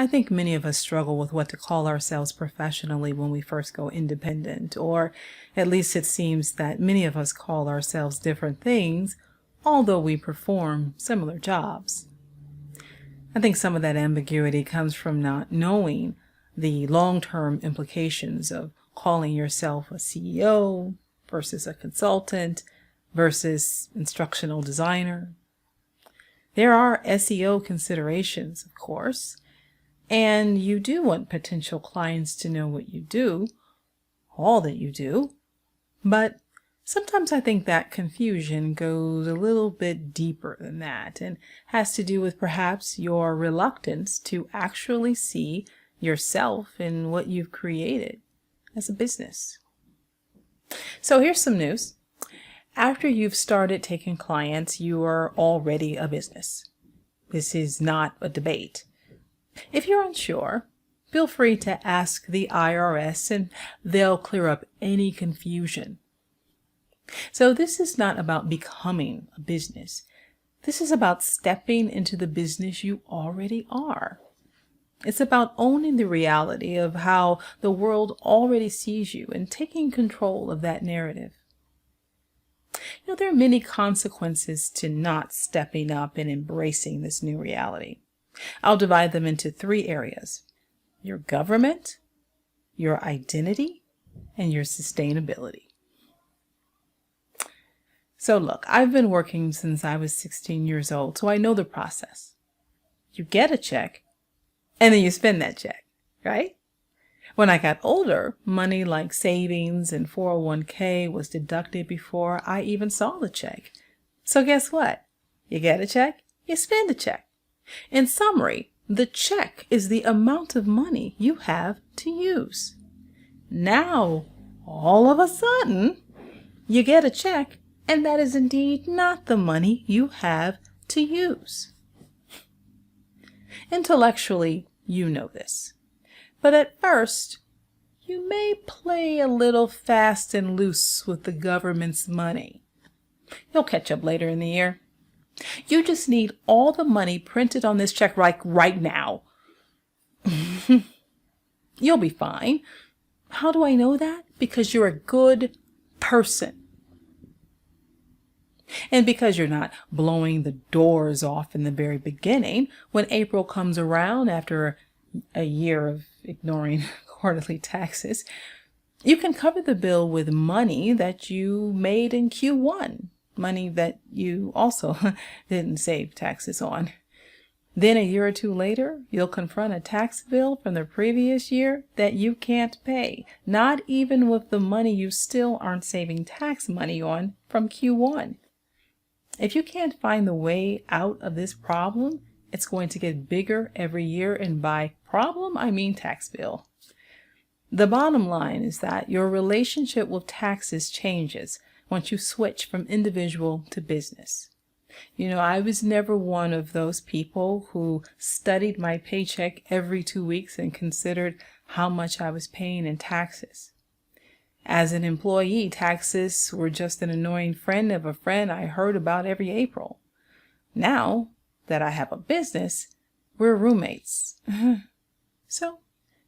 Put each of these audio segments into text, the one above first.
I think many of us struggle with what to call ourselves professionally when we first go independent, or at least it seems that many of us call ourselves different things, although we perform similar jobs. I think some of that ambiguity comes from not knowing the long-term implications of calling yourself a CEO versus a consultant versus instructional designer. There are SEO considerations, of course, and you do want potential clients to know what you do, all that you do, but sometimes I think that confusion goes a little bit deeper than that and has to do with perhaps your reluctance to actually see yourself in what you've created as a business. So here's some news. After you've started taking clients, you are already a business. This is not a debate. If you're unsure, feel free to ask the IRS and they'll clear up any confusion. So this is not about becoming a business. This is about stepping into the business you already are. It's about owning the reality of how the world already sees you and taking control of that narrative. There are many consequences to not stepping up and embracing this new reality. I'll divide them into 3 areas: your government, your identity, and your sustainability. So look, I've been working since I was 16 years old, so I know the process. You get a check, and then you spend that check, right? When I got older, money like savings and 401k was deducted before I even saw the check. So guess what? You get a check, you spend a check. In summary, the check is the amount of money you have to use. Now, all of a sudden, you get a check, and that is indeed not the money you have to use. Intellectually, you know this. But at first, you may play a little fast and loose with the government's money. You'll catch up later in the year. You just need all the money printed on this check right now. You'll be fine. How do I know that? Because you're a good person. And because you're not blowing the doors off in the very beginning, when April comes around after a year of ignoring quarterly taxes, you can cover the bill with money that you made in Q1, money that you also didn't save taxes on. Then a year or two later, you'll confront a tax bill from the previous year that you can't pay, not even with the money you still aren't saving tax money on from Q1. If you can't find the way out of this problem, it's going to get bigger every year, and by problem, I mean tax bill. The bottom line is that your relationship with taxes changes once you switch from individual to business. I was never one of those people who studied my paycheck every 2 weeks and considered how much I was paying in taxes. As an employee, taxes were just an annoying friend of a friend I heard about every April. Now that I have a business, we're roommates. So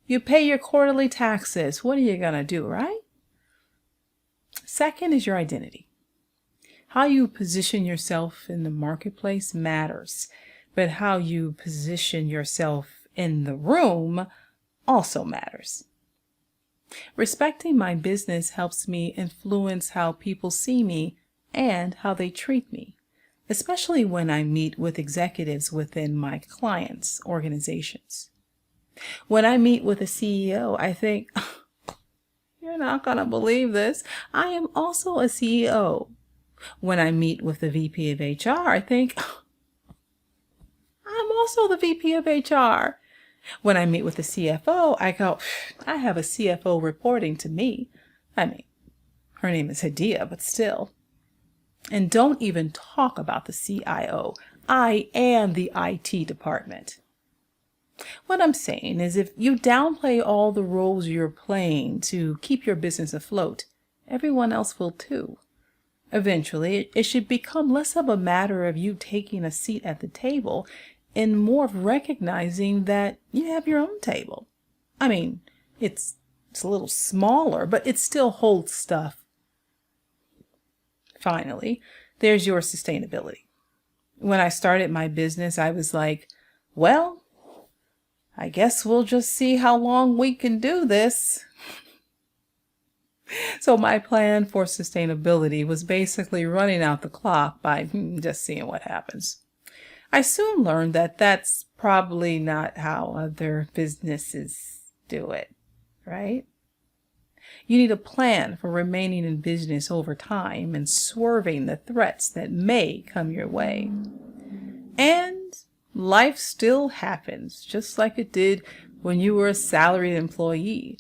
you pay your quarterly taxes. What are you going to do, right? Second is your identity. How you position yourself in the marketplace matters, but how you position yourself in the room also matters. Respecting my business helps me influence how people see me and how they treat me, especially when I meet with executives within my clients' organizations. When I meet with a CEO, I think, you're not going to believe this, I am also a CEO. When I meet with the VP of HR, I think, I'm also the VP of HR. When I meet with the CFO, I go, I have a CFO reporting to me. I mean, her name is Hadia, but still. And don't even talk about the CIO. I am the IT department. What I'm saying is, if you downplay all the roles you're playing to keep your business afloat, everyone else will too. Eventually, it should become less of a matter of you taking a seat at the table and more of recognizing that you have your own table. I mean, it's a little smaller, but it still holds stuff. Finally, there's your sustainability. When I started my business, I was like, well, I guess we'll just see how long we can do this. So my plan for sustainability was basically running out the clock by just seeing what happens. I soon learned that that's probably not how other businesses do it, right? You need a plan for remaining in business over time and swerving the threats that may come your way. And life still happens, just like it did when you were a salaried employee.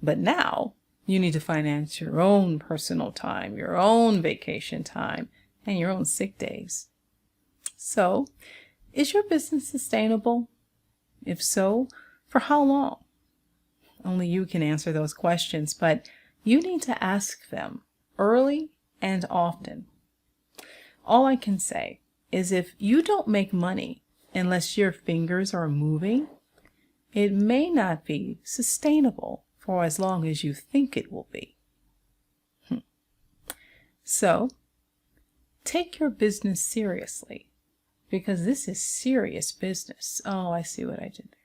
But now you need to finance your own personal time, your own vacation time, and your own sick days. So, is your business sustainable? If so, for how long? Only you can answer those questions, but you need to ask them early and often. All I can say is if you don't make money unless your fingers are moving, it may not be sustainable for as long as you think it will be. So, take your business seriously, because this is serious business. Oh, I see what I did there.